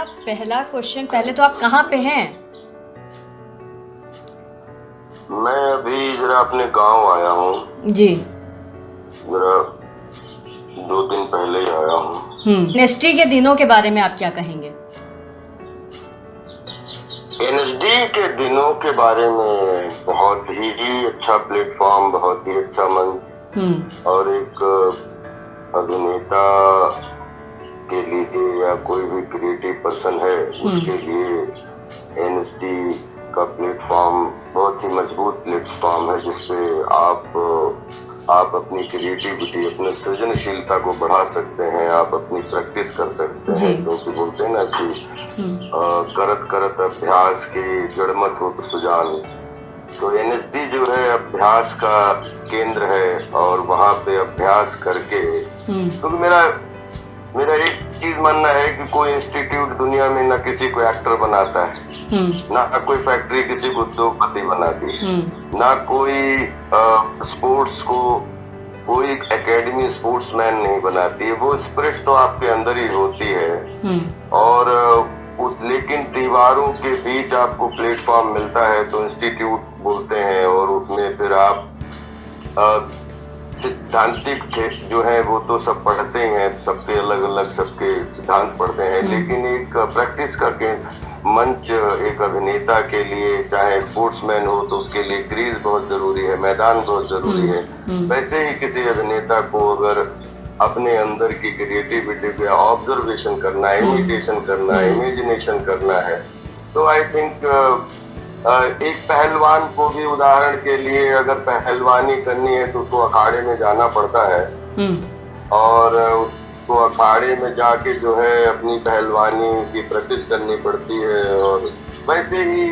मेरा पहला क्वेश्चन, पहले तो आप कहाँ पे हैं? मैं अभी जरा अपने गांव आया हूँ। जी। जरा 2 दिन पहले ही आया हूँ। एनएसडी के दिनों के बारे में आप क्या कहेंगे? एनएसडी के दिनों के बारे में बहुत ही अच्छा प्लेटफॉर्म, बहुत ही अच्छा मंच, और एक अभिनेता के लिए या कोई भी क्रिएटिव पर्सन है उसके लिए एनएसडी का प्लेटफॉर्म बहुत ही मजबूत प्लेटफॉर्म है, जिसपे आप अपनी क्रिएटिविटी, अपने सृजनशीलता को बढ़ा सकते हैं, आप अपनी प्रैक्टिस कर सकते हैं। क्योंकि बोलते हैं ना कि करत करत अभ्यास की जड़मत हो तो सुजान। तो एनएसडी जो है अभ्यास का केंद्र है, और वहाँ पे अभ्यास करके तो मेरा एक चीज मानना है कि कोई इंस्टीट्यूट दुनिया में ना किसी को एक्टर बनाता है, ना कोई फैक्ट्री किसी को उद्योगपति बनाती है, ना कोई स्पोर्ट्स को कोई एकेडमी स्पोर्ट्समैन नहीं बनाती है। वो स्पिरिट तो आपके अंदर ही होती है, और लेकिन दीवारों के बीच आपको प्लेटफॉर्म मिलता है तो इंस्टीट्यूट बोलते हैं, और उसमें फिर आप सिद्धांतिक जो है वो तो सब पढ़ते हैं, सबके अलग अलग सबके सिद्धांत पढ़ते हैं, लेकिन एक प्रैक्टिस करके मंच एक अभिनेता के लिए, चाहे स्पोर्ट्समैन हो तो उसके लिए क्रीज बहुत जरूरी है, मैदान बहुत जरूरी है। वैसे ही किसी अभिनेता को अगर अपने अंदर की क्रिएटिविटी पे ऑब्जर्वेशन करना है, इमिटेशन करना है, इमेजिनेशन करना है, तो आई थिंक एक पहलवान को भी, उदाहरण के लिए अगर पहलवानी करनी है तो उसको अखाड़े में जाना पड़ता है, और उसको अखाड़े में जाके जो है अपनी पहलवानी की प्रैक्टिस करनी पड़ती है। और वैसे ही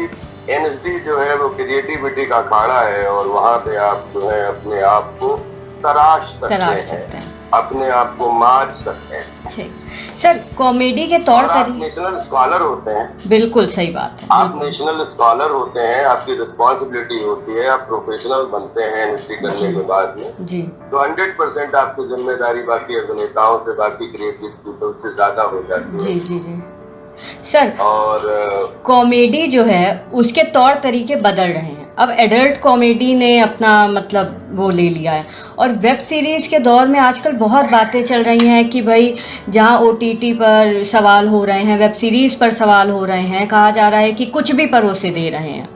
एनएसडी जो है वो क्रिएटिविटी का अखाड़ा है, और वहाँ पे आप जो है अपने आप को तराश सकते हैं, अपने आप को माज सकते हैं। ठीक सर, कॉमेडी के तौर तरीके, नेशनल स्कॉलर होते हैं। बिल्कुल सही बात है। आप नेशनल स्कॉलर होते हैं, आपकी रिस्पॉन्सिबिलिटी होती है, आप प्रोफेशनल बनते हैं एनएसडी करने के बाद में जी, तो 100% आपकी जिम्मेदारी बाकी अभिनेताओं से, बाकी क्रिएटिव पीपल से ज्यादा हो जाती है। जी जी जी सर, और कॉमेडी जो है उसके तौर तरीके बदल रहे हैं। अब एडल्ट कॉमेडी ने अपना मतलब वो ले लिया है, और वेब सीरीज़ के दौर में आजकल बहुत बातें चल रही हैं कि भाई जहां ओटीटी पर सवाल हो रहे हैं, वेब सीरीज़ पर सवाल हो रहे हैं, कहा जा रहा है कि कुछ भी परोसे दे रहे हैं।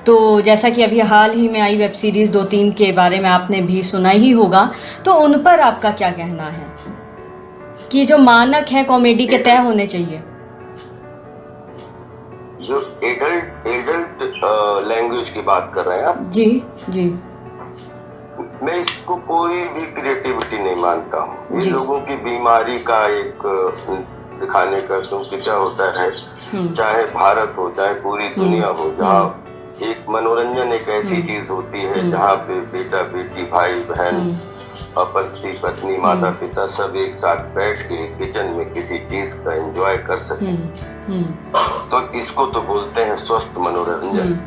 तो जैसा कि अभी हाल ही में आई वेब सीरीज़ 2-3 के बारे में आपने भी सुना ही होगा, तो उन पर आपका क्या कहना है कि जो मानक हैं कॉमेडी के तय होने चाहिए? जो एडल्ट लैंग्वेज की बात कर रहे हैं आप? जी जी, मैं इसको कोई भी क्रिएटिविटी नहीं मानता हूँ। ये लोगों की बीमारी का एक दिखाने का, क्योंकि क्या होता है, चाहे भारत हो चाहे पूरी दुनिया हो, जहाँ एक मनोरंजन एक ऐसी चीज होती है जहाँ पे बेटा बेटी, भाई बहन, पति पत्नी, माता पिता सब एक साथ बैठ के किचन में किसी चीज का एंजॉय कर सके, तो इसको तो बोलते हैं स्वस्थ मनोरंजन।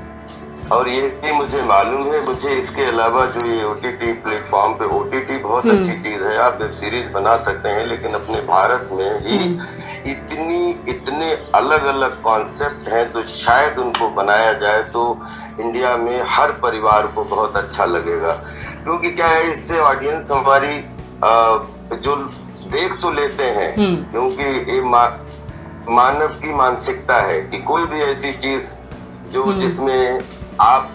और ये भी मुझे मालूम है, मुझे इसके अलावा जो ये ओटीटी प्लेटफॉर्म पे, ओटीटी बहुत अच्छी चीज है, आप वेब सीरीज बना सकते हैं, लेकिन अपने भारत में ही इतने अलग अलग कॉन्सेप्ट हैं, तो शायद उनको बनाया जाए तो इंडिया में हर परिवार को बहुत अच्छा लगेगा। क्योंकि क्या है, इससे ऑडियंस हमारी जो देख तो लेते हैं, क्योंकि ये मानव की मानसिकता है कि कोई भी ऐसी चीज जो जिसमें आप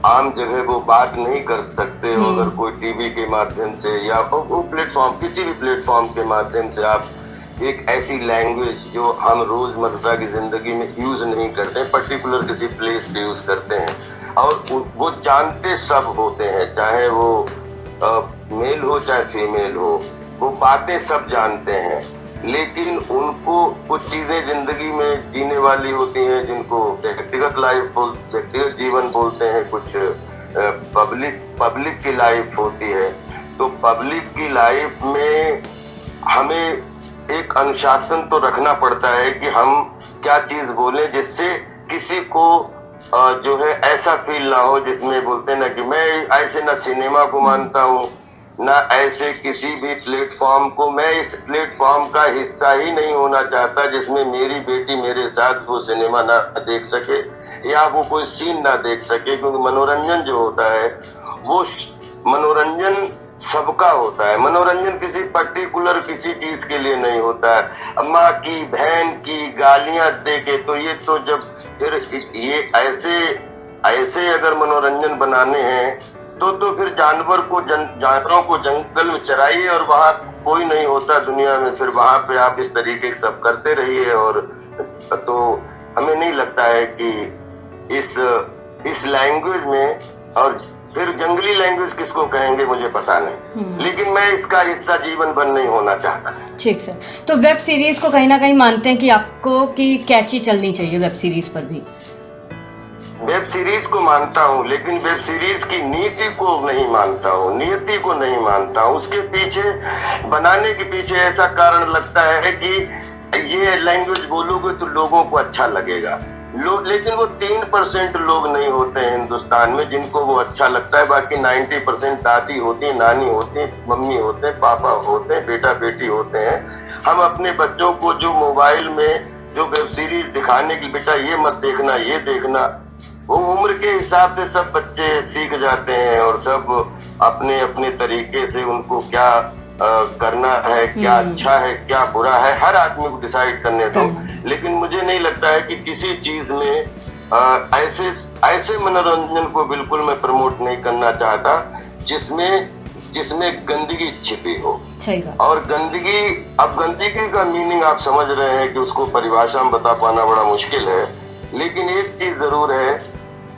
आम जगह वो बात नहीं कर सकते हो, अगर कोई टीवी के माध्यम से या वो प्लेटफॉर्म, किसी भी प्लेटफॉर्म के माध्यम से आप एक ऐसी लैंग्वेज जो हम रोजमर्रा की जिंदगी में यूज नहीं करते, पर्टिकुलर किसी प्लेस पे यूज करते हैं, और वो जानते सब होते हैं, चाहे वो मेल हो चाहे फीमेल हो, वो बातें सब जानते हैं, लेकिन उनको कुछ चीजें जिंदगी में जीने वाली होती हैं जिनको व्यक्तिगत जीवन बोलते हैं, कुछ पब्लिक की लाइफ होती है। तो पब्लिक की लाइफ में हमें एक अनुशासन तो रखना पड़ता है कि हम क्या चीज बोलें जिससे किसी को जो है ऐसा फील ना हो, जिसमें बोलते ना कि मैं ऐसे ना सिनेमा को मानता हूँ, ना ऐसे किसी भी प्लेटफॉर्म को, मैं इस प्लेटफॉर्म का हिस्सा ही नहीं होना चाहता जिसमें मेरी बेटी मेरे साथ वो सिनेमा ना देख सके या वो कोई सीन ना देख सके, क्योंकि मनोरंजन जो होता है वो मनोरंजन सबका होता है। मनोरंजन किसी पर्टिकुलर किसी चीज के लिए नहीं होता है। माँ की बहन की गालियां दे के तो ये तो जब फिर ये ऐसे अगर मनोरंजन बनाने हैं तो फिर जानवरों को जंगल में चराइए और वहां कोई नहीं होता दुनिया में, फिर वहां पे आप इस तरीके के सब करते रहिए। और तो हमें नहीं लगता है कि इस लैंग्वेज में, और फिर जंगली लैंग्वेज किसको कहेंगे मुझे पता नहीं, लेकिन मैं इसका हिस्सा जीवन भर नहीं होना चाहता। ठीक सर, तो वेब सीरीज को कहीं ना कहीं मानते हैं कि आपको कि कैची चलनी चाहिए वेब सीरीज पर भी? वेब सीरीज को मानता हूँ, लेकिन वेब सीरीज की नीति को नहीं मानता हूँ, नियति को नहीं मानता हूँ। उसके पीछे बनाने के पीछे ऐसा कारण लगता है कि ये लैंग्वेज बोलोगे तो लोगों को अच्छा लगेगा। लेकिन वो 3% लोग नहीं होते हैं हिंदुस्तान में जिनको वो अच्छा लगता है। बाकी 90% दादी होती है, नानी होती है, मम्मी होते हैं, पापा होते हैं, बेटा बेटी होते हैं। हम अपने बच्चों को जो मोबाइल में जो वेब सीरीज दिखाने की, बेटा ये मत देखना, ये देखना, वो उम्र के हिसाब से सब बच्चे सीख जाते हैं और सब अपने अपने तरीके से उनको क्या करना है, क्या अच्छा है, क्या बुरा है, हर आदमी को डिसाइड करने दो। लेकिन मुझे नहीं लगता है कि किसी चीज में ऐसे मनोरंजन को बिल्कुल मैं प्रमोट नहीं करना चाहता जिसमें गंदगी छिपी हो। और गंदगी का मीनिंग आप समझ रहे हैं कि उसको परिभाषा में बता पाना बड़ा मुश्किल है। लेकिन एक चीज जरूर है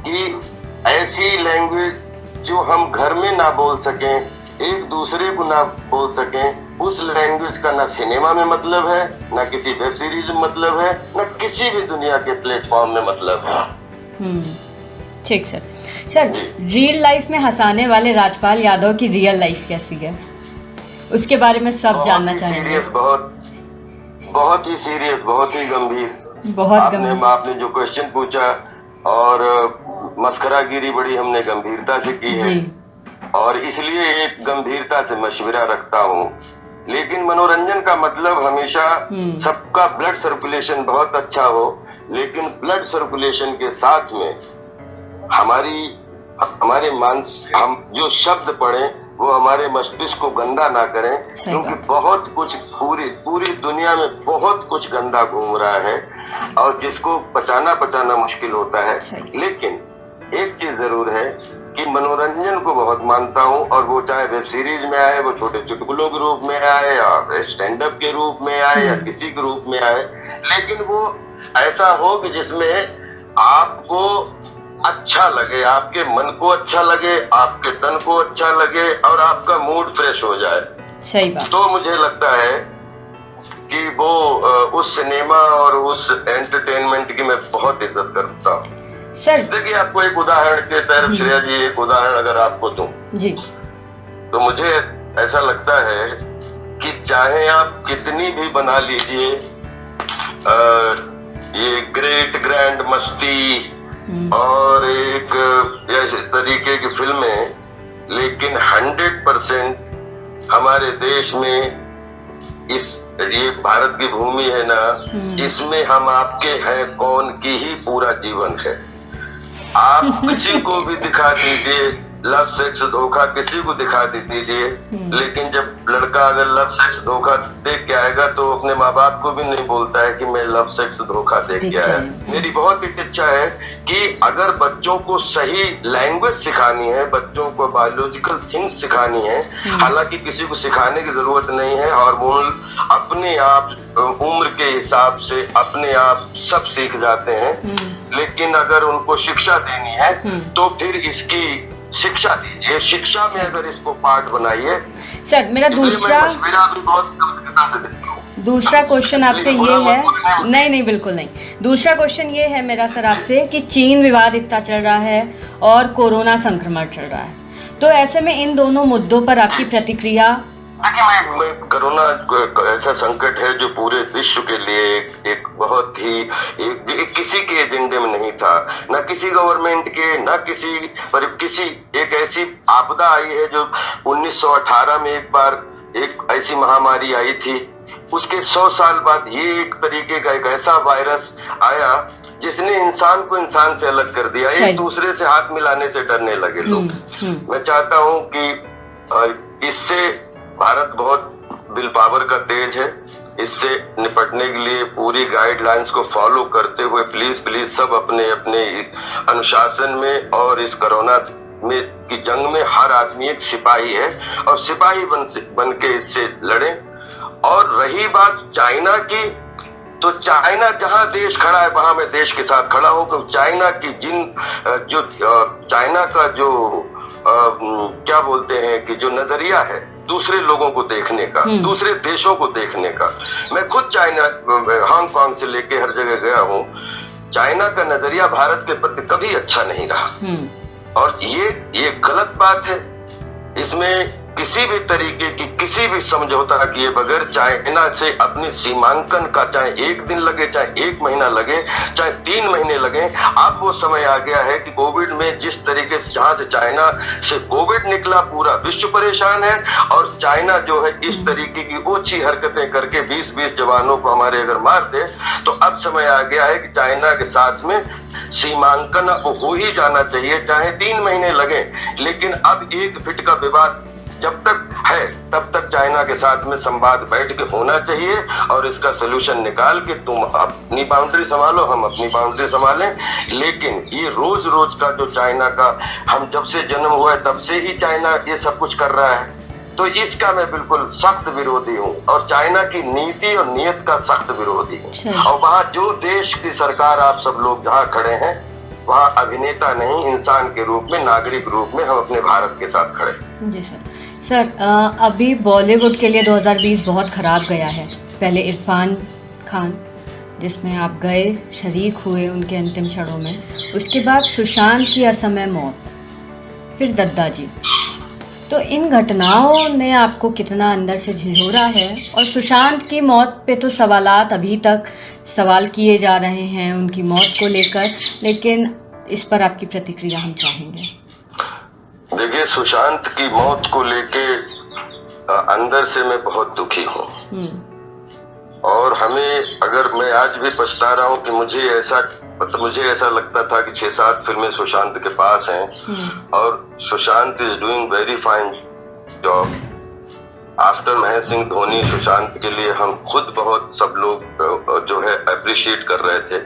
कि ऐसी लैंग्वेज जो हम घर में ना बोल सकें, एक दूसरे को ना बोल सकें, उस लैंग्वेज का ना सिनेमा में मतलब है, ना किसी वेब सीरीज में मतलब है, ना किसी भी दुनिया के प्लेटफॉर्म में मतलब है। ठीक सर। रियल लाइफ में हंसाने वाले राजपाल यादव की रियल लाइफ कैसी है, उसके बारे में सब जानना चाहेंगे। बहुत ही सीरियस, बहुत ही गंभीर। आपने जो क्वेश्चन पूछा और मस्करागिरी बड़ी हमने गंभीरता से की है और इसलिए एक गंभीरता से मशवरा रखता हूँ। लेकिन मनोरंजन का मतलब हमेशा सबका ब्लड सर्कुलेशन बहुत अच्छा हो, लेकिन ब्लड सर्कुलेशन के साथ में हम जो शब्द पढ़ें वो हमारे मस्तिष्क को गंदा ना करें, क्योंकि बहुत कुछ पूरी दुनिया में बहुत कुछ गंदा घूम रहा है और जिसको पचाना मुश्किल होता है। लेकिन एक चीज जरूर है कि मनोरंजन को बहुत मानता हूँ, और वो चाहे वेब सीरीज में आए, वो छोटे चुटकुलों के रूप में आए या स्टैंड अप के रूप में आए या किसी के रूप में आए, लेकिन वो ऐसा हो कि जिसमें आपको अच्छा लगे, आपके मन को अच्छा लगे, आपके तन को अच्छा लगे और आपका मूड फ्रेश हो जाए। सही बात। तो मुझे लगता है कि वो उस सिनेमा और उस एंटरटेनमेंट की मैं बहुत इज्जत करता हूँ। सर देखिए, आपको एक उदाहरण के तरफ श्रेया जी, एक उदाहरण अगर आपको दूं जी, तो मुझे ऐसा लगता है कि चाहे आप कितनी भी बना लीजिए ये ग्रेट ग्रैंड मस्ती और एक ऐसे तरीके की फिल्में, लेकिन 100% हमारे देश में ये भारत की भूमि है ना, इसमें हम आपके हैं कौन की ही पूरा जीवन है। आप किसी को भी दिखा दीजिए लव सेक्स धोखा, किसी को दिखा दीजिए, लेकिन जब लड़का अगर लव सेक्स धोखा देख के आएगा तो अपने माँ बाप को भी नहीं बोलता है कि मैं लव सेक्स धोखा देख के आया। मेरी बहुत इच्छा है कि अगर बच्चों को सही लैंग्वेज सिखानी है, बच्चों को बायोलॉजिकल थिंग्स सिखानी है, हालांकि किसी को सिखाने की जरूरत नहीं है, हार्मोन अपने आप उम्र के हिसाब से अपने आप सब सीख जाते हैं। लेकिन अगर उनको शिक्षा देनी है तो फिर इसकी शिक्षा दीजिए, शिक्षा में अगर इसको पार्ट बनाइए। सर मेरा दूसरा क्वेश्चन आपसे ये है, नहीं बिल्कुल नहीं, दूसरा क्वेश्चन ये है मेरा सर आपसे कि चीन विवाद इतना चल रहा है और कोरोना संक्रमण चल रहा है, तो ऐसे में इन दोनों मुद्दों पर आपकी प्रतिक्रिया देखिए, मैं कोरोना ऐसा संकट है जो पूरे विश्व के लिए एक बहुत ही एक किसी के एजेंडे में नहीं था, ना किसी गवर्नमेंट के, ना किसी एक ऐसी आपदा आई है जो 1918 में एक बार एक ऐसी महामारी आई थी, उसके 100 साल बाद ये एक तरीके का एक ऐसा वायरस आया जिसने इंसान को इंसान से अलग कर दिया। एक दूसरे से हाथ मिलाने से डरने लगे लोग। मैं चाहता हूं कि इससे भारत बहुत विल पावर का तेज है, इससे निपटने के लिए पूरी गाइडलाइंस को फॉलो करते हुए प्लीज सब अपने अपने अनुशासन में और इस कोरोना में की जंग में हर आदमी एक सिपाही है और सिपाही बन के इससे लड़े। और रही बात चाइना की, तो चाइना जहां देश खड़ा है वहां मैं देश के साथ खड़ा हूं, क्योंकि चाइना की चाइना का जो क्या बोलते हैं कि जो नजरिया है दूसरे लोगों को देखने का, दूसरे देशों को देखने का, मैं खुद चाइना हांगकांग से लेके हर जगह गया हूं, चाइना का नजरिया भारत के प्रति कभी अच्छा नहीं रहा। और ये गलत बात है। इसमें किसी भी तरीके की किसी भी समझौता किए बगैर चाइना से अपनी सीमांकन का, चाहे एक दिन लगे, चाहे 1 महीना लगे, चाहे 3 महीने लगे, अब वो समय आ गया है कि कोविड में जिस तरीके से जहां से चाइना से कोविड निकला पूरा विश्व परेशान है, और चाइना जो है इस तरीके की ओछी हरकतें करके 20-20 जवानों को हमारे अगर मार दे, तो अब समय आ गया है कि चाइना के साथ में सीमांकन हो ही जाना चाहिए, चाहे 3 महीने लगे। लेकिन अब 1 फीट का विवाद जब तक है तब तक चाइना के साथ में संवाद बैठ के होना चाहिए और इसका सोल्यूशन निकाल के तुम अपनी बाउंड्री संभालो, हम अपनी बाउंड्री संभालें। लेकिन ये रोज रोज का जो चाइना का, हम जब से जन्म हुआ है तब से ही चाइना ये सब कुछ कर रहा है, तो इसका मैं बिल्कुल सख्त विरोधी हूँ और चाइना की नीति और नियत का सख्त विरोधी हूँ। और वहाँ जो देश की सरकार आप सब लोग जहाँ खड़े हैं वहाँ अभिनेता नहीं, इंसान के रूप में, नागरिक रूप में हम अपने भारत के साथ खड़े। जी सर, अभी बॉलीवुड के लिए 2020 बहुत ख़राब गया है। पहले इरफान खान जिसमें आप गए, शरीक हुए उनके अंतिम क्षणों में, उसके बाद सुशांत की असमय मौत, फिर दद्दा जी। तो इन घटनाओं ने आपको कितना अंदर से झिझोड़ा है? और सुशांत की मौत पे तो सवालात अभी तक सवाल किए जा रहे हैं उनकी मौत को लेकर, लेकिन इस पर आपकी प्रतिक्रिया हम चाहेंगे। देखिए, सुशांत की मौत को लेके अंदर से मैं बहुत दुखी हूँ और हमें, अगर मैं आज भी पछता रहा हूँ कि मुझे ऐसा लगता था कि 6-7 फिल्में सुशांत के पास हैं और Sushant is doing very fine job. After Mahendra Singh Dhoni Sushant के लिए हम खुद बहुत सब लोग जो है अप्रिशिएट कर रहे थे,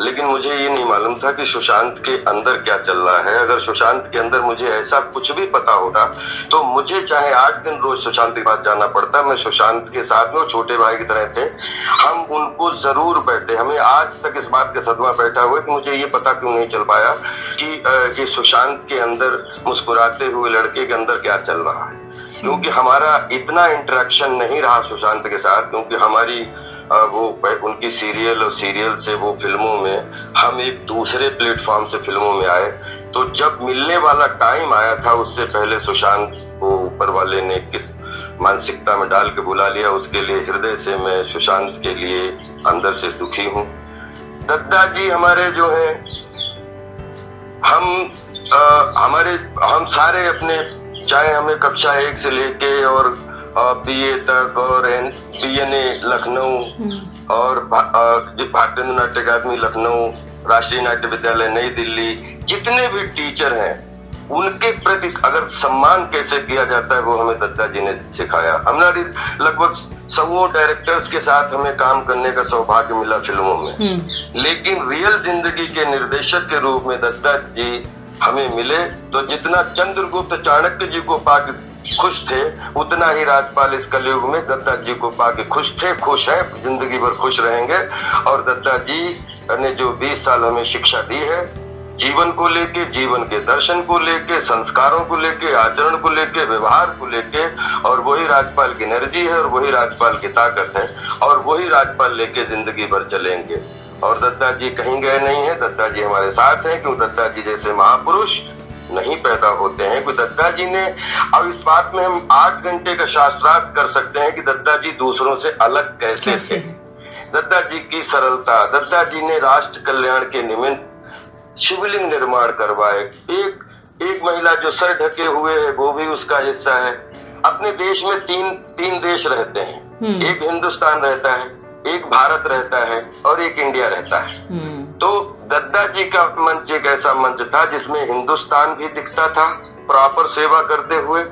लेकिन मुझे ये नहीं मालूम था कि सुशांत के अंदर क्या चल रहा है। अगर सुशांत के अंदर मुझे ऐसा कुछ भी पता होता तो मुझे चाहे 8 दिन रोज सुशांत के पास जाना पड़ता, मैं सुशांत के साथ में, वो छोटे भाई की तरह थे, हम उनको जरूर बैठे। हमें आज तक इस बात का सदमा बैठा हुआ कि मुझे ये पता क्यों नहीं चल पाया कि सुशांत के अंदर, मुस्कुराते हुए लड़के के अंदर क्या चल रहा है, क्योंकि हमारा इतना इंटरेक्शन नहीं रहा सुशांत के साथ, क्योंकि हमारी वो उनकी सीरियल और सीरियल से वो फिल्मों में हम एक दूसरे प्लेटफॉर्म से फिल्मों में आए। तो जब मिलने वाला टाइम आया था उससे पहले सुशांत को ऊपर वाले ने किस मानसिकता में डाल के बुला लिया, उसके लिए हृदय से मैं सुशांत के लिए अंदर से दुखी हूँ। दद्दा जी हमारे जो है, हम सारे अपने, चाहे हमें कक्षा 1 से लेके और BA तक और BNA लखनऊ और भारतीय नाट्य अकादमी लखनऊ, राष्ट्रीय नाट्य विद्यालय नई दिल्ली, जितने भी टीचर हैं उनके प्रति अगर सम्मान कैसे किया जाता है वो हमें दद्दा जी ने सिखाया। हमारी लगभग 100 डायरेक्टर्स के साथ हमें काम करने का सौभाग्य मिला फिल्मों में, लेकिन रियल जिंदगी के निर्देशक के रूप में दद्दा जी हमें मिले। तो जितना चंद्रगुप्त चाणक्य जी को पाके खुश थे, उतना ही राजपाल इस कलयुग में दद्दा जी को पाके खुश थे, खुश हैं, जिंदगी भर खुश रहेंगे। और दद्दा जी ने जो 20 साल हमें शिक्षा दी है, जीवन को लेके, जीवन के दर्शन को लेके, संस्कारों को लेके, आचरण को लेके, व्यवहार को लेके, और वही राजपाल की एनर्जी है और वही राजपाल की ताकत है और वही राजपाल लेके जिंदगी भर चलेंगे। और दद्दा जी कहीं गए नहीं है, दद्दा जी हमारे साथ हैं, क्यों दद्दा जी जैसे महापुरुष नहीं पैदा होते हैं। कोई दत्ता जी ने, अब इस बात में हम 8 घंटे का शास्त्रार्थ कर सकते हैं कि दत्ता जी दूसरों से अलग कैसे थे। दत्ता जी की सरलता, दत्ता जी ने राष्ट्र कल्याण के निमित्त शिवलिंग निर्माण करवाए। एक महिला जो सर ढके हुए है वो भी उसका हिस्सा है। अपने देश में तीन देश रहते हैं, एक हिंदुस्तान रहता है, एक भारत रहता है और एक इंडिया रहता है। तो दत्ता जी का मंच एक ऐसा मंच था जिसमें हिंदुस्तान भी दिखता था प्रॉपर सेवा करते हुए,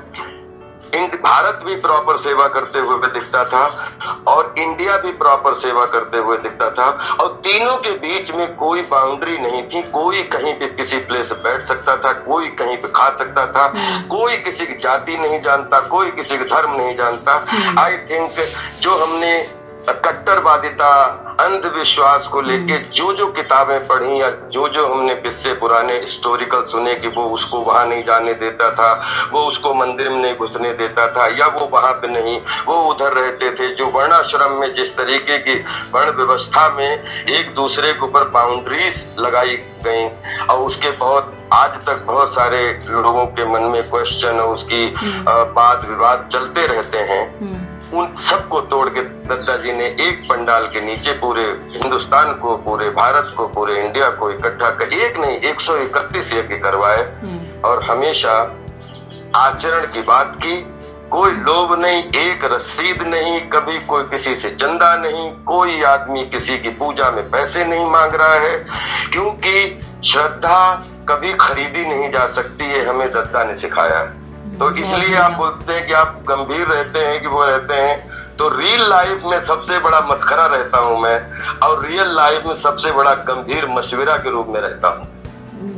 भारत भी प्रॉपर सेवा करते हुए दिखता था और इंडिया भी प्रॉपर सेवा करते हुए दिखता था। और तीनों के बीच में कोई बाउंड्री नहीं थी। कोई कहीं पे किसी प्लेस बैठ सकता था, कोई कहीं पे खा सकता था, कोई किसी की जाति नहीं जानता, कोई किसी का धर्म नहीं जानता। आई थिंक जो हमने कट्टरवादिता, अंधविश्वास को लेके जो किताबें पढ़ी या जो हमने किस्से पुराने हिस्टोरिकल सुने कि वो उसको वहां नहीं जाने देता था, वो उसको मंदिर में नहीं घुसने देता था, या वो वहां पे नहीं, वो उधर रहते थे। जो वर्णाश्रम में जिस तरीके की वर्ण व्यवस्था में एक दूसरे के ऊपर बाउंड्रीज लगाई गई और उसके बहुत आज तक बहुत सारे लोगों के मन में क्वेश्चन और उसकी वाद विवाद चलते रहते हैं, उन सबको तोड़ के दत्ता जी ने एक पंडाल के नीचे पूरे हिंदुस्तान को, पूरे भारत को, पूरे इंडिया को इकट्ठा कर, एक नहीं 131 यज्ञ करवाए और हमेशा आचरण की बात की। कोई लोभ नहीं, एक रसीद नहीं, कभी कोई किसी से चंदा नहीं, कोई आदमी किसी की पूजा में पैसे नहीं मांग रहा है, क्योंकि श्रद्धा कभी खरीदी नहीं जा सकती है, हमें दत्ता ने सिखाया। तो इसलिए आप बोलते हैं कि आप गंभीर रहते हैं कि वो रहते हैं, तो रियल लाइफ में सबसे बड़ा मस्खरा रहता हूं मैं और रियल लाइफ में सबसे बड़ा गंभीर मशविरा के रूप में रहता हूं।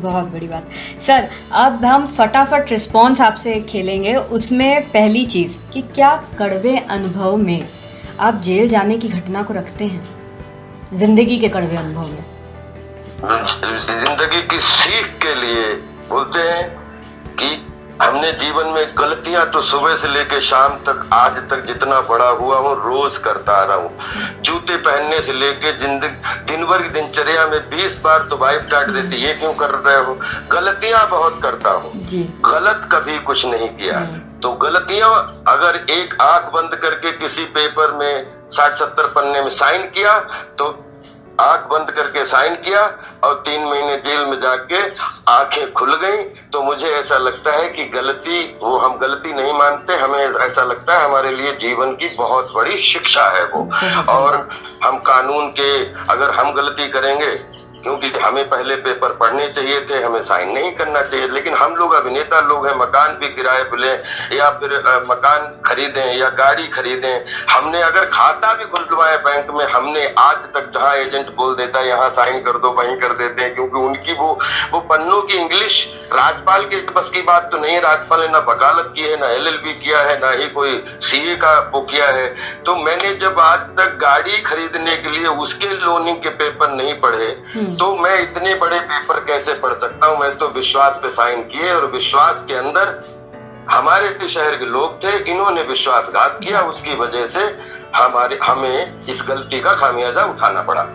बहुत बड़ी बात सर। अब हम फटाफट रिस्पॉन्स आपसे खेलेंगे। उसमें पहली चीज़ कि क्या कड़वे अनुभव में आप जेल जाने की घटना को रखते हैं, जिंदगी के कड़वे अनुभव में? जिंदगी की सीख के लिए बोलते हैं कि हमने जीवन में गलतियां तो सुबह से लेकर शाम तक आज तक जितना बड़ा हुआ हूँ रोज करता आ रहा हूँ। जूते पहनने से लेके दिन भर की दिनचर्या में 20 बार तो वाइफ डांट देती, ये क्यों कर रहे हो। गलतियां बहुत करता हूँ, गलत कभी कुछ नहीं किया। तो गलतियां अगर एक आंख बंद करके किसी पेपर में 60-70 पन्ने में साइन किया तो आंख बंद करके साइन किया और 3 महीने जेल में जाके आंखें खुल गई, तो मुझे ऐसा लगता है कि गलती, वो हम गलती नहीं मानते, हमें ऐसा लगता है हमारे लिए जीवन की बहुत बड़ी शिक्षा है वो। और हम कानून के, अगर हम गलती करेंगे, क्योंकि हमें पहले पेपर पढ़ने चाहिए थे, हमें साइन नहीं करना चाहिए, लेकिन हम लोग अभिनेता लोग हैं, मकान भी किराए पे लें या फिर मकान खरीदें या गाड़ी खरीदें, हमने अगर खाता भी खुलवाया बैंक में, हमने आज तक जहाँ एजेंट बोल देता है यहाँ साइन कर दो, वहीं कर देते हैं, क्योंकि उनकी वो पन्नों की इंग्लिश राजपाल के बस की बात तो नहीं है। राजपाल ने ना वकालत की है, ना LLB किया है, ना ही कोई CA का वो किया है। तो मैंने जब आज तक गाड़ी खरीदने के लिए उसके लोनिंग के पेपर नहीं पढ़े तो मैं इतने बड़े पेपर कैसे पढ़ सकता हूँ। मैं तो विश्वास पे साइन किए और विश्वास के अंदर हमारे शहर के लोग थे, इन्होंने विश्वासघात किया, उसकी वजह से हमें इस गलती का खामियाजा उठाना पड़ा।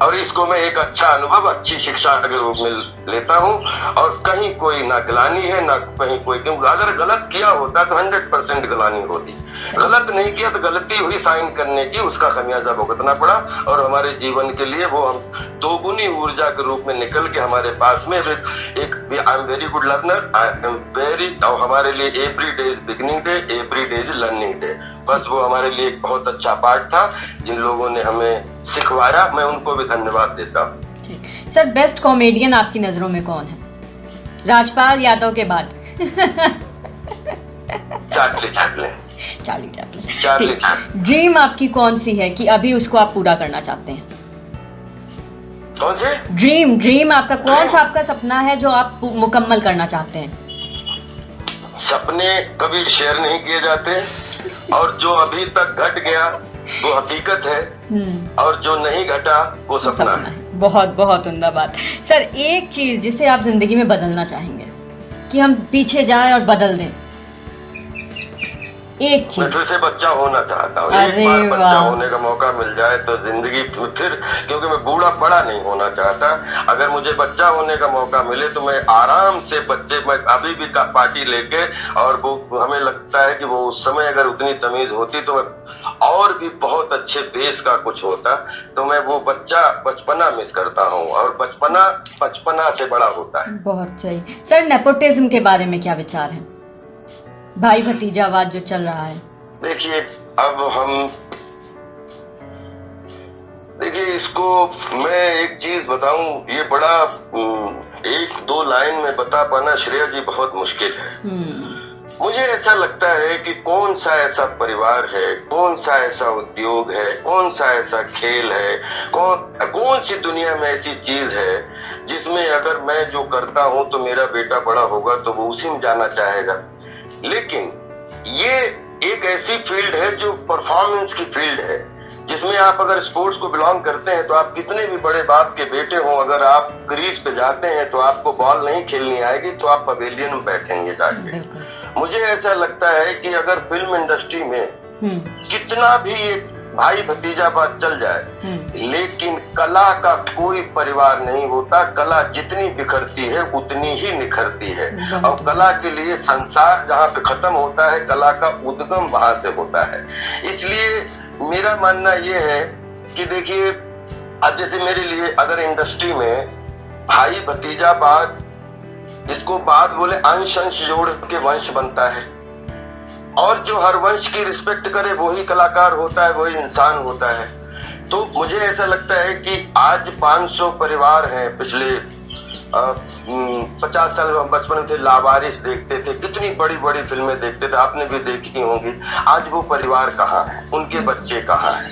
और इसको मैं एक अच्छा अनुभव, अच्छी शिक्षा के रूप में लेता हूँ और कहीं कोई ना गिलानी है ना कहीं कोई, क्योंकि अगर गलत किया होता तो 100% गिलानी होती, गलत नहीं किया तो गलती हुई साइन करने की, उसका खमियाजा भुगतना पड़ा। और हमारे जीवन के लिए वो हम दोगुनी ऊर्जा के रूप में निकल के हमारे पास में एक I am very good learner, I am very, और हमारे लिए every day is beginning day, every day is learning day. बस वो हमारे लिए एक बहुत अच्छा पार्ट था जिन लोगों ने हमें सिखवाया, मैं उनको भी धन्यवाद देता हूँ। सर, बेस्ट कॉमेडियन आपकी नजरों में कौन है राजपाल यादव के बाद? Charlie Chaplin. ड्रीम आपकी कौन सी है कि अभी उसको आप पूरा करना चाहते हैं? कौन से ड्रीम आपका कौन सा आपका सपना है जो आप मुकम्मल करना चाहते हैं? सपने कभी शेयर नहीं किए जाते और जो अभी तक घट गया वो हकीकत है और जो नहीं घटा वो सपना है। बहुत बहुत उम्दा बात। सर, एक चीज जिसे आप जिंदगी में बदलना चाहेंगे कि हम पीछे जाएं और बदल दें? एक मैं चीज। फिर से बच्चा होना चाहता हूँ। अरे एक बार बच्चा वाह। होने का मौका मिल जाए तो जिंदगी फिर, क्योंकि मैं बूढ़ा बड़ा नहीं होना चाहता। अगर मुझे बच्चा होने का मौका मिले तो मैं आराम से मैं अभी भी का पार्टी लेके, और वो हमें लगता है कि वो उस समय अगर उतनी तमीज होती तो मैं और भी बहुत अच्छे बेस का कुछ होता। तो मैं वो बचपना मिस करता हूँ, और बचपना से बड़ा होता है। बहुत सही सर। नेपोटिज्म के बारे में क्या विचार है? भाई भतीजावाद जो चल रहा है। देखिए, इसको मैं एक चीज बताऊं, ये बड़ा एक दो लाइन में बता पाना श्रेया जी बहुत मुश्किल है। मुझे ऐसा लगता है कि कौन सा ऐसा परिवार है, कौन सा ऐसा उद्योग है, कौन सा ऐसा खेल है, कौन सी दुनिया में ऐसी चीज है जिसमें अगर मैं जो करता हूं तो मेरा बेटा बड़ा होगा तो वो उसी में जाना चाहेगा। लेकिन ये एक ऐसी फील्ड है जो परफॉर्मेंस की फील्ड है, जिसमें आप अगर स्पोर्ट्स को बिलोंग करते हैं तो आप कितने भी बड़े बाप के बेटे हो, अगर आप क्रीज पे जाते हैं तो आपको बॉल नहीं खेलनी आएगी तो आप पवेलियन में बैठेंगे जाके। मुझे ऐसा लगता है कि अगर फिल्म इंडस्ट्री में कितना भी एक भाई भतीजा बात चल जाए, लेकिन कला का कोई परिवार नहीं होता। कला जितनी बिखरती है उतनी ही निखरती है, और कला के लिए संसार जहाँ पे खत्म होता है, कला का उद्गम वहां से होता है। इसलिए मेरा मानना ये है कि देखिए, अब जैसे मेरे लिए अगर इंडस्ट्री में भाई भतीजा बात, इसको बात बोले अंश अंश जोड़ के वंश बनता है, और जो हर वंश की रिस्पेक्ट करे वही कलाकार होता है, वही इंसान होता है। तो मुझे ऐसा लगता है कि आज 500 परिवार हैं। पिछले 50 साल में हम बचपन में थे, लावारिस देखते थे, कितनी बड़ी बड़ी फिल्में देखते थे, आपने भी देखी होंगी। आज वो परिवार कहाँ है, उनके बच्चे कहाँ हैं?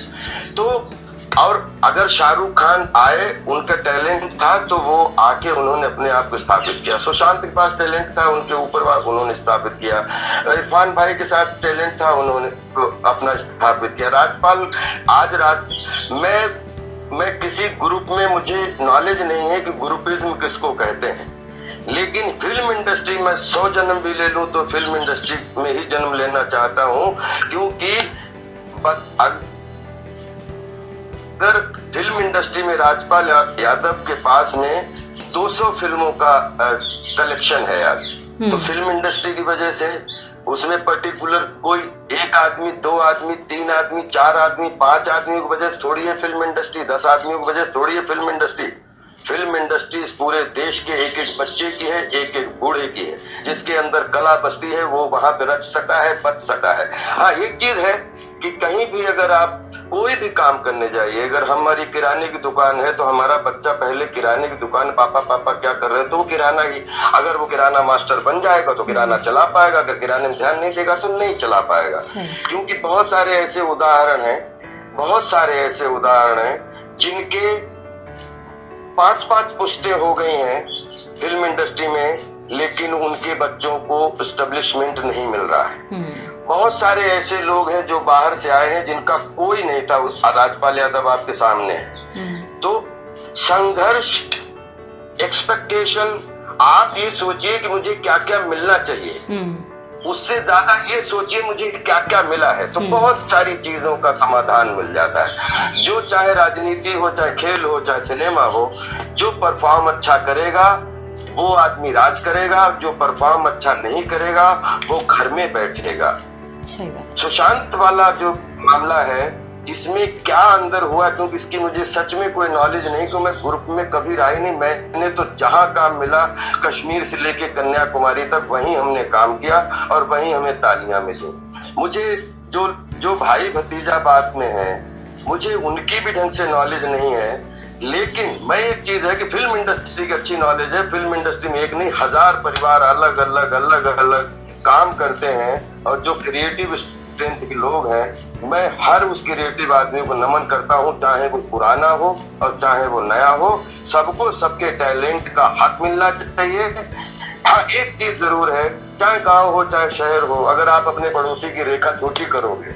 तो और अगर शाहरुख खान आए, उनका टैलेंट था तो वो आके उन्होंने अपने आप को स्थापित किया। सुशांत के पास टैलेंट था, उनके ऊपर उन्होंने स्थापित किया। इरफान भाई के साथ टैलेंट था, उन्होंने अपना स्थापित किया। राजपाल आज रात मैं किसी ग्रुप में, मुझे नॉलेज नहीं है कि ग्रुपिज्म किसको कहते हैं, लेकिन फिल्म इंडस्ट्री में 100 जन्म भी ले लूं तो फिल्म इंडस्ट्री में ही जन्म लेना चाहता हूं, क्योंकि अगर फिल्म इंडस्ट्री में राजपाल यादव के पास में 200 फिल्मों का कलेक्शन है आज, तो फिल्म इंडस्ट्री की वजह से उसमें पर्टिकुलर कोई एक आदमी, 2 आदमी, 3 आदमी, 4 आदमी, 5 आदमियों की वजह से थोड़ी है फिल्म इंडस्ट्री, 10 आदमियों की वजह से थोड़ी है फिल्म इंडस्ट्री। फिल्म इंडस्ट्री इस पूरे देश के एक एक बच्चे की है, एक एक बूढ़े की है, जिसके अंदर कला बसती है वो वहां पे रच सका है, बच सका है। हाँ, एक चीज है कि कहीं भी अगर आप कोई भी काम करने जाइए, अगर हमारी किराने की दुकान है तो हमारा बच्चा पहले किराने की दुकान, पापा पापा क्या कर रहे हैं, तो वो किराना ही, अगर वो किराना मास्टर बन जाएगा तो किराना चला पाएगा, अगर किराने में ध्यान नहीं देगा तो नहीं चला पाएगा। क्योंकि बहुत सारे ऐसे उदाहरण हैं जिनके 5-5 पुश्ते हो गई हैं फिल्म इंडस्ट्री में, लेकिन उनके बच्चों को एस्टेब्लिशमेंट नहीं मिल रहा है। बहुत सारे ऐसे लोग हैं जो बाहर से आए हैं जिनका कोई नहीं था। राजपाल यादव आपके सामने है। तो संघर्ष, एक्सपेक्टेशन, आप ये सोचिए कि मुझे क्या क्या मिलना चाहिए, उससे ज्यादा ये सोचिए मुझे क्या क्या मिला है, तो बहुत सारी चीजों का समाधान मिल जाता है। जो चाहे राजनीति हो, चाहे खेल हो, चाहे सिनेमा हो, जो परफॉर्म अच्छा करेगा वो आदमी राज करेगा, जो परफॉर्म अच्छा नहीं करेगा वो घर में बैठेगा। सुशांत वाला जो मामला है, इसमें क्या अंदर हुआ, क्योंकि इसकी मुझे सच में कोई नॉलेज नहीं, तो मैं ग्रुप में कभी रहा ही नहीं। मैंने तो जहां काम मिला, कश्मीर से लेके कन्याकुमारी तक, वहीं हमने काम किया और वहीं हमें तालियां मिली। मुझे जो भाई भतीजा बात में है, मुझे उनकी भी ढंग से नॉलेज नहीं है। लेकिन मैं एक चीज है कि फिल्म इंडस्ट्री की अच्छी नॉलेज है। फिल्म इंडस्ट्री में एक नहीं 1000 परिवार अलग अलग काम करते हैं, और जो क्रिएटिव स्ट्रेंथ के लोग हैं, मैं हर उस क्रिएटिव आदमी को नमन करता हूं, चाहे वो पुराना हो और चाहे वो नया हो। सबको सबके टैलेंट का हक मिलना चाहिए। हाँ, एक चीज जरूर है, चाहे गांव हो चाहे शहर हो, अगर आप अपने पड़ोसी की रेखा छोटी करोगे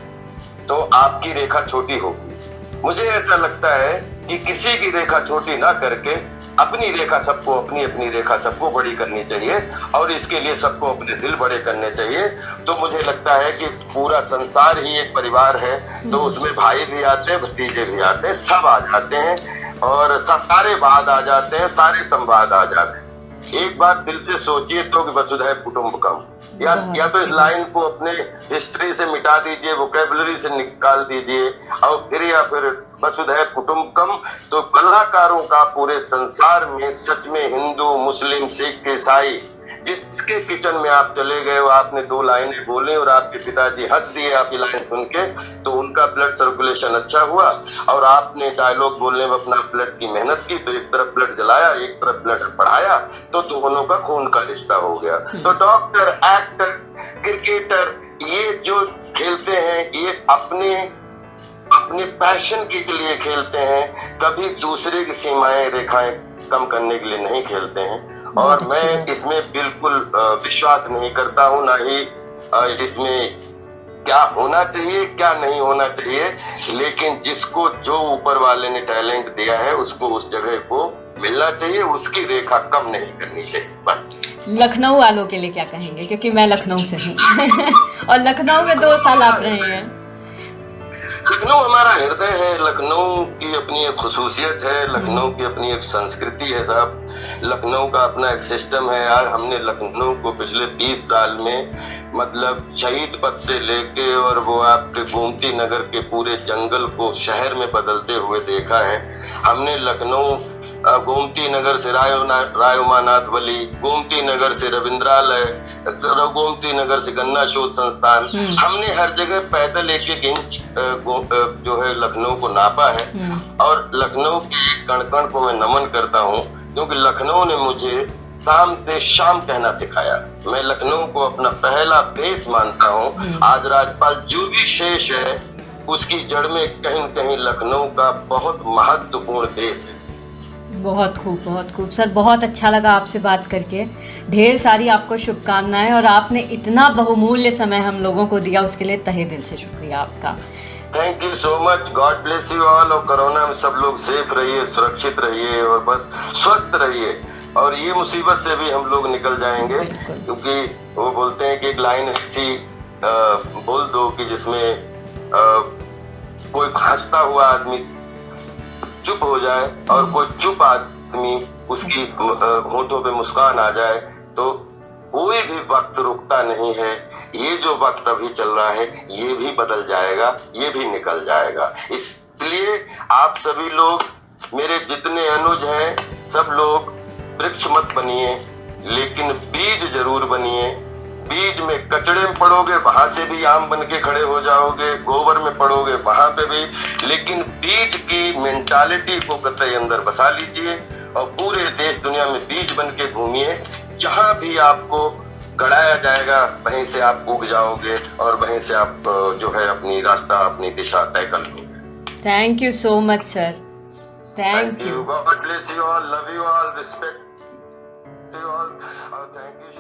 तो आपकी रेखा छोटी होगी। मुझे ऐसा लगता है कि किसी की रेखा छोटी ना करके अपनी रेखा सबको, अपनी अपनी रेखा सबको बड़ी करनी चाहिए और इसके लिए सबको अपने दिल बड़े करने चाहिए। तो मुझे लगता है कि पूरा संसार ही एक परिवार है, तो उसमें भाई भी आते हैं, भतीजे भी आते हैं, सब आ जाते हैं और सारे वाद आ जाते हैं, सारे संवाद आ जाते हैं। एक बात दिल से सोचिए तो कि वसुधैव कुटुंबकम, या तो इस लाइन को अपने हिस्ट्री से मिटा दीजिए, वोकैबुलरी से निकाल दीजिए और फिर वसुधैव कुटुंबकम। तो कलाकारों का पूरे संसार में सच में हिंदू, मुस्लिम, सिख, ईसाई, जिसके किचन में आप चले गए वो आपने 2 लाइनें बोली और आपके पिताजी हंस दिए आपकी लाइन सुन के, तो उनका ब्लड सर्कुलेशन अच्छा हुआ और आपने डायलॉग बोलने में अपना ब्लड की मेहनत की, तो एक तरफ ब्लड जलाया, एक तरफ ब्लड बढ़ाया, तो दोनों का खून का रिश्ता हो गया। तो डॉक्टर, एक्टर, क्रिकेटर, ये जो खेलते हैं ये अपने पैशन के लिए खेलते हैं, कभी दूसरे की सीमाएं, रेखाएं कम करने के लिए नहीं खेलते हैं। और मैं इसमें बिल्कुल विश्वास नहीं करता हूँ, ना ही इसमें क्या होना चाहिए क्या नहीं होना चाहिए, लेकिन जिसको जो ऊपर वाले ने टैलेंट दिया है उसको उस जगह को मिलना चाहिए, उसकी रेखा कम नहीं करनी चाहिए। बस लखनऊ वालों के लिए क्या कहेंगे, क्योंकि मैं लखनऊ से हूँ और लखनऊ में 2 साल आप रहे हैं। लखनऊ हमारा हृदय है, लखनऊ की अपनी एक खुसूसियत है, लखनऊ की अपनी एक संस्कृति है साहब, लखनऊ का अपना एक सिस्टम है। यार हमने लखनऊ को पिछले 20 साल में मतलब शहीद पथ से लेके और वो आपके गोमती नगर के पूरे जंगल को शहर में बदलते हुए देखा है। हमने लखनऊ गोमती नगर से रायोमानाथ वली, गोमती नगर से रविंद्रालय, गोमती नगर से गन्ना शोध संस्थान, हमने हर जगह पैदल एक इंच जो है लखनऊ को नापा है। और लखनऊ के कण कण को मैं नमन करता हूँ, क्योंकि लखनऊ ने मुझे शाम से शाम कहना सिखाया। मैं लखनऊ को अपना पहला बेस मानता हूँ। आज राजपाल जो भी शेष है उसकी जड़ में कहीं न कहीं लखनऊ का बहुत महत्वपूर्ण देश है। बहुत खूब सर, बहुत अच्छा लगा आपसे बात करके। ढेर सारी आपको शुभकामनाएं और आपने इतना बहुमूल्य समय हम लोगों को दिया, उसके लिए तहे दिल से शुक्रिया आपका। Thank you so much, God bless you all. और कोरोना में सब लोग सेफ रहिए, सुरक्षित रहिए और बस स्वस्थ रहिए, और ये मुसीबत से भी हम लोग निकल जाएंगे। क्योंकि वो बोलते हैं कि एक लाइन ऐसी बोल दो कि जिसमें कोई हंसता हुआ आदमी चुप हो जाए और कोई चुप आदमी उसकी होठों पे मुस्कान आ जाए, तो कोई भी वक्त रुकता नहीं है। ये जो वक्त अभी चल रहा है ये भी बदल जाएगा, ये भी निकल जाएगा। इसलिए आप सभी लोग, मेरे जितने अनुज हैं, सब लोग वृक्ष मत बनिए, लेकिन बीज जरूर बनिए। बीज में कचड़े में पड़ोगे वहां से भी आम बन के खड़े हो जाओगे, गोबर में पड़ोगे वहां पे भी, लेकिन बीज की मेंटालिटी को कतई अंदर बसा लीजिए और पूरे देश दुनिया में बीज बन के घूमिए। जहां भी आपको गड़ाया जाएगा वहीं से आप उग जाओगे और वहीं से आप जो है अपनी रास्ता, अपनी दिशा तय कर लोगे। Thank you so much sir, thank you. God bless you all, love you all, respect you all, thank you.